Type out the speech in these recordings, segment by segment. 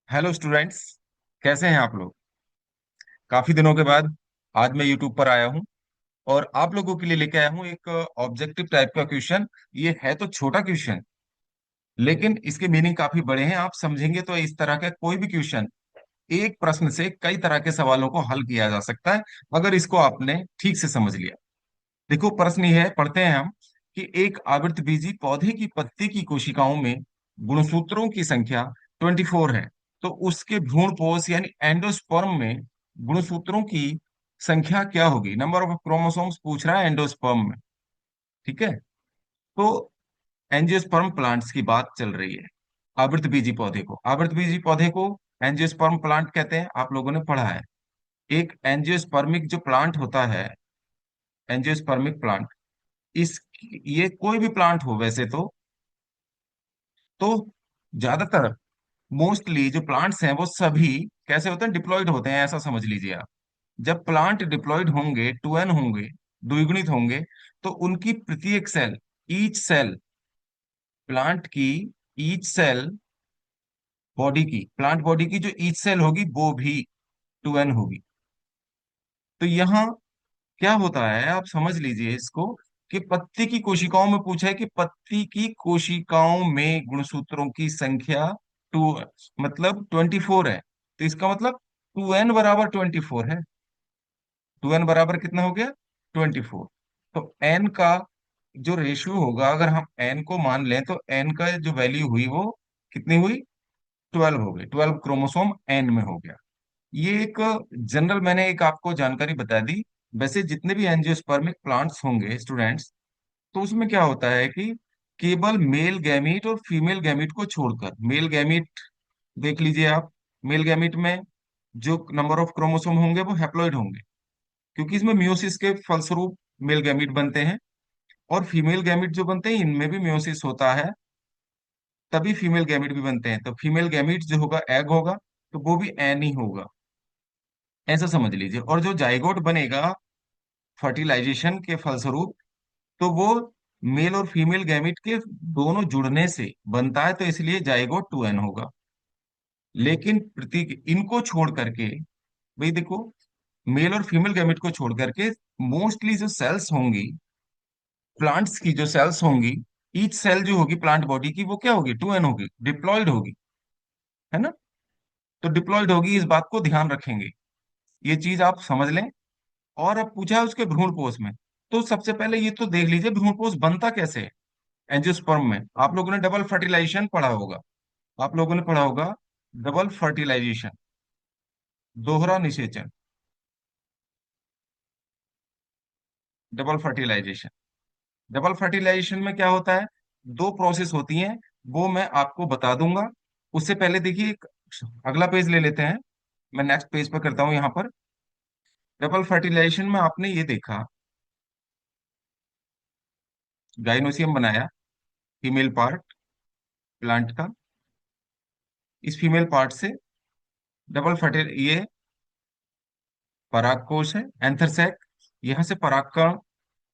Hello students. कैसे हैं आप लोग? काफी दिनों के बाद आज मैं यूट्यूब पर आया हूं और आप लोगों के लिए लेके आया हूं एक ऑब्जेक्टिव टाइप का क्वेश्चन। ये है तो छोटा क्वेश्चन, लेकिन इसके मीनिंग काफी बड़े हैं। आप समझेंगे तो इस तरह का कोई भी क्वेश्चन, एक प्रश्न से कई तरह के सवालों को हल किया जा सकता है अगर इसको आपने ठीक से समझ लिया। देखो, प्रश्न ये है, पढ़ते हैं हम कि एक आवृतबीजी पौधे की पत्ती की कोशिकाओं में गुणसूत्रों की संख्या 24 है। तो उसके भ्रूणपोष यानी एंडोस्पर्म में गुणसूत्रों की संख्या क्या होगी? नंबर ऑफ क्रोमोसोम्स पूछ रहा है एंडोस्पर्म में। ठीक है। तो एंजियोस्पर्म प्लांट्स की बात चल रही है। आवृतबीजी पौधे को एंजियोस्पर्म प्लांट कहते हैं, आप लोगों ने पढ़ा है। एक एंजियोस्पर्मिक जो प्लांट होता है, एंजियोस्पर्मिक प्लांट, इस ये कोई भी प्लांट हो वैसे तो ज्यादातर, मोस्टली जो प्लांट्स हैं वो सभी कैसे होते हैं? डिप्लॉयड होते हैं, ऐसा समझ लीजिए आप। जब प्लांट डिप्लॉयड होंगे, टू एन होंगे, द्विगुणित होंगे, तो उनकी प्रत्येक सेल, ईच सेल, प्लांट की ईच सेल, बॉडी की, प्लांट बॉडी की जो ईच सेल होगी वो भी टू एन होगी। तो यहाँ क्या होता है, आप समझ लीजिए इसको, कि पत्ती की कोशिकाओं में पूछा है कि पत्ती की कोशिकाओं में गुणसूत्रों की संख्या टू, मतलब 24 है। तो इसका मतलब 2n बराबर 24 है। 2n बराबर कितना हो गया? 24। तो n का जो रेशियो होगा, अगर हम n को मान लें, तो n का जो वैल्यू हुई वो कितनी हुई? 12 हो गई। 12 क्रोमोसोम n में हो गया। ये एक जनरल मैंने एक आपको जानकारी बता दी। वैसे जितने भी एंजियोस्पर्मिक प्लांट्स होंगे स्टूडेंट्स, तो उसमें क्या होता है कि केवल मेल गैमीट और फीमेल गैमीट को छोड़कर, मेल गैमीट देख लीजिए आप, मेल गैमीट में जो नंबर ऑफ क्रोमोसोम होंगे वो हैप्लॉइड होंगे, क्योंकि इसमें मियोसिस के फलस्वरूप मेल गैमीट बनते हैं। और फीमेल गैमीट जो बनते हैं, इनमें भी मियोसिस होता है, तभी फीमेल गैमीट भी बनते हैं। तो फीमेल गैमीट जो होगा एग होगा, तो वो भी एन ही होगा, ऐसा समझ लीजिए। और जो जाइगोट बनेगा फर्टिलाइजेशन के फलस्वरूप, तो वो मेल और फीमेल गैमीट के दोनों जुड़ने से बनता है, तो इसलिए जाइगोट 2n होगा। लेकिन प्रतीक इनको छोड़ करके, भाई देखो, मेल और फीमेल गैमेट को छोड़ करके मोस्टली जो सेल्स होंगी, प्लांट्स की जो सेल्स होंगी, ईच सेल जो होगी प्लांट बॉडी की, वो क्या होगी? 2n होगी, डिप्लॉयड होगी, है ना? तो डिप्लॉयड होगी, इस बात को ध्यान रखेंगे, ये चीज आप समझ लें। और अब पूछा है उसके भ्रूणपोष में, तो सबसे पहले ये तो देख लीजिए भ्रूणपोष बनता कैसे है। एंजियोस्पर्म में आप लोगों ने डबल फर्टिलाइजेशन पढ़ा होगा, आप लोगों ने पढ़ा होगा डबल फर्टिलाइजेशन, दोहरा निषेचन, डबल फर्टिलाइजेशन। डबल फर्टिलाइजेशन में क्या होता है? दो प्रोसेस होती हैं, वो मैं आपको बता दूंगा। उससे पहले देखिए, एक अगला पेज ले लेते हैं। मैं नेक्स्ट पेज पर करता हूं यहाँ पर। डबल फर्टिलाइजेशन में आपने ये देखा, गाइनोसियम बनाया, फीमेल पार्ट प्लांट का। इस फीमेल पार्ट से डबल फर्टिल ये परागकोश है, एंथर। यहाँ से परागकण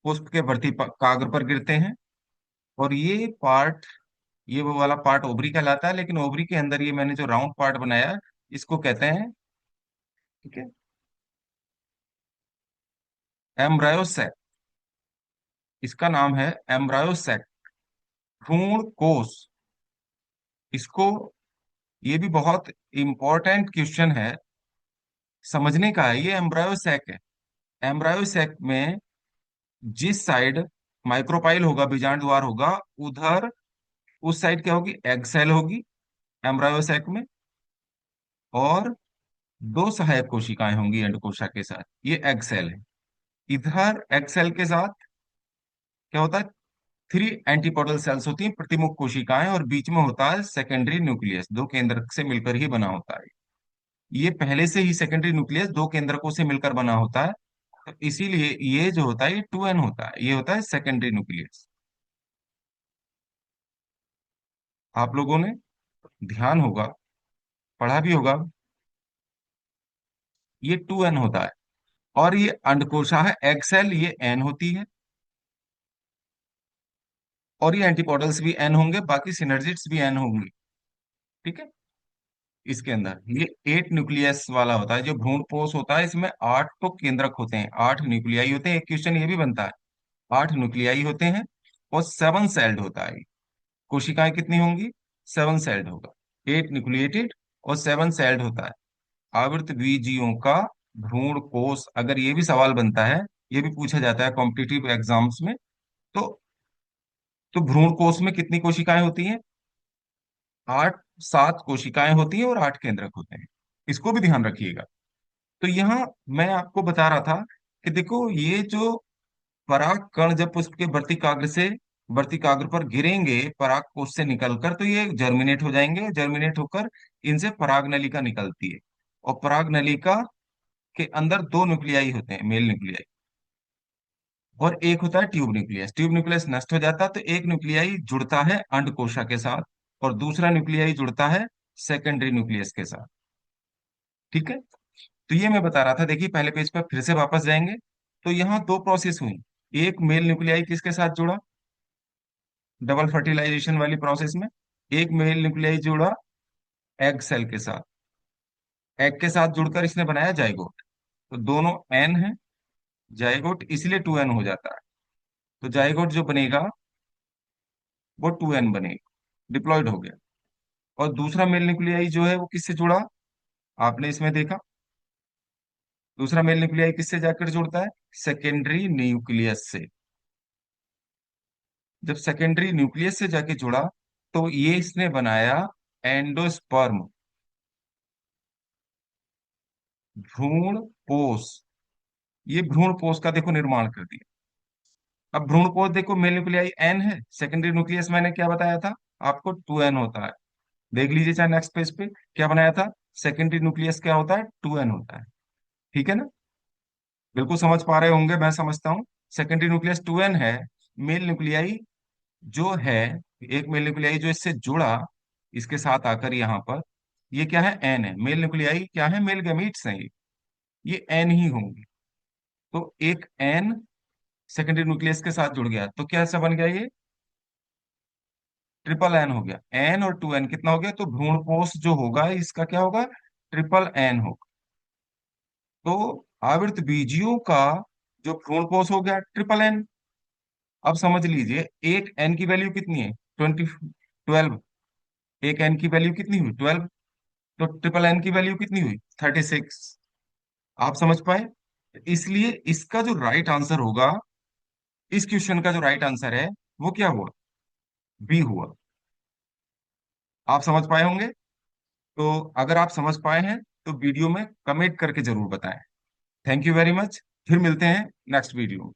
पुष्प के भर्ती काग्र पर गिरते हैं। और ये पार्ट, ये वो वाला पार्ट ओवरी कहलाता है, लेकिन ओवरी के अंदर ये मैंने जो राउंड पार्ट बनाया, इसको कहते हैं, ठीक है, एम्ब्रायोसैक। इसका नाम है एम्ब्रायोसैक, भ्रूण कोश। इसको, ये भी बहुत इंपॉर्टेंट क्वेश्चन है, समझने का है। ये एम्ब्रायोसैक है। एम्ब्रायोसैक में जिस साइड माइक्रोपाइल होगा, बीजांड द्वार होगा, उधर उस साइड क्या होगी? एग सेल होगी एम्ब्रायोसैक में। और दो सहायक कोशिकाएं होंगी एंड कोशिका के साथ, ये एग सेल है। इधर एग सेल के साथ क्या होता है? थ्री एंटीपोडल सेल्स होती हैं, प्रतिमुख कोशिकाएं, और बीच में होता है सेकेंडरी न्यूक्लियस, दो केंद्रक से मिलकर ही बना होता है। ये पहले से ही सेकेंडरी न्यूक्लियस दो केंद्रकों से मिलकर बना होता है। तो इसीलिए ये जो होता है ये 2n होता है, ये होता है सेकेंडरी न्यूक्लियस। आप लोगों ने ध्यान होगा, पढ़ा भी होगा, ये 2n होता है। और ये अंडकोशा है, एग सेल, ये n होती है। और ये एंटीपोडल्स भी n होंगे, बाकी सिनर्जिड्स भी n होंगे। ठीक है। इसके अंदर ये 8 न्यूक्लियस वाला होता है। जो भ्रूणपोष होता है इसमें 8 तो केंद्रक होते हैं, 8 न्यूक्लियाई होते हैं। एक क्वेश्चन ये भी बनता है, 8 न्यूक्लियाई होते हैं और 7 सेल्ड होता है। कोशिकाएं कितनी होंगी? 7 सेल्ड होगा। 8 न्यूक्लिएटेड और 7 सेल्ड होता है। आवृत बीजियों का भ्रूण कोष, अगर ये भी सवाल बनता है, ये भी पूछा जाता है कॉम्पिटिटिव एग्जाम्स में, तो भ्रूण कोष में कितनी कोशिकाएं होती हैं? 7 कोशिकाएं होती हैं और 8 केंद्रक होते हैं। इसको भी ध्यान रखिएगा। तो यहाँ मैं आपको बता रहा था कि देखो, ये जो पराग कण जब पुष्प के वर्तिकाग्र से वर्तिकाग्र पर गिरेंगे पराग कोष से निकलकर, तो ये जर्मिनेट हो जाएंगे। जर्मिनेट होकर इनसे पराग नलिका निकलती है। और पराग नलिका के अंदर 2 न्यूक्लियाई होते हैं, मेल न्यूक्लियाई, और एक होता है ट्यूब न्यूक्लियस। ट्यूब न्यूक्लियस नष्ट हो जाता है तो एक न्यूक्लियाई जुड़ता है अंडकोशा के साथ, और दूसरा न्यूक्लियाई जुड़ता है सेकेंडरी न्यूक्लियस के साथ। ठीक है। तो ये मैं बता रहा था, देखिए पहले पेज पर फिर से वापस जाएंगे। तो यहाँ 2 प्रोसेस हुई। एक मेल न्यूक्लियाई किसके साथ जुड़ा? डबल फर्टिलाइजेशन वाली प्रोसेस में एक मेल न्यूक्लियाई जुड़ा एग सेल के साथ। एग के साथ जुड़कर इसने बनाया जाइगोट। तो दोनों एन है, जाइगोट इसलिए 2n हो जाता है। तो जाइगोट जो बनेगा वो 2n बनेगा, डिप्लॉयड हो गया। और दूसरा मेल न्यूक्लियाई जो है वो किससे जुड़ा? आपने इसमें देखा, दूसरा मेल न्यूक्लियाई किससे जाकर जुड़ता है? सेकेंडरी न्यूक्लियस से। जब सेकेंडरी न्यूक्लियस से जाके जुड़ा तो ये इसने बनाया एंडोस्पर्म, भ्रूण पोष। ये भ्रूण पोष का देखो निर्माण कर दिया। अब भ्रूण पोष देखो, मेल न्यूक्लियाई एन है, सेकेंडरी न्यूक्लियस मैंने क्या बताया था आपको? 2n होता है। देख लीजिए चाहे नेक्स्ट पेज पे क्या बनाया था। सेकेंडरी न्यूक्लियस क्या होता है? 2n होता है। ठीक है ना? बिल्कुल समझ पा रहे होंगे, मैं समझता हूँ। सेकेंडरी न्यूक्लियस 2n है। मेल न्यूक्लियाई जो है, एक मेल न्यूक्लियाई जो इससे जुड़ा, इसके साथ आकर यहाँ पर, ये क्या है? एन है। मेल न्यूक्लियाई क्या है? मेल गैमीट्स हैं ये एन ही होंगे। तो एक एन सेकेंडरी न्यूक्लियस के साथ जुड़ गया तो क्या ऐसा बन गया? ये ट्रिपल एन हो गया। एन और 2n कितना हो गया? तो भ्रूणपोष जो होगा इसका क्या होगा? ट्रिपल एन होगा। तो आवृत बीजियों का जो भ्रूणपोष हो गया ट्रिपल एन। अब समझ लीजिए, एक एन की वैल्यू कितनी है? 12। एक एन की वैल्यू कितनी हुई? 12। तो ट्रिपल एन की वैल्यू कितनी हुई? 36। आप समझ पाए? इसलिए इसका जो राइट आंसर होगा, इस क्वेश्चन का जो राइट आंसर है वो क्या हुआ? बी हुआ। आप समझ पाए होंगे। तो अगर आप समझ पाए हैं तो वीडियो में कमेंट करके जरूर बताएं। Thank you very much. फिर मिलते हैं नेक्स्ट वीडियो में।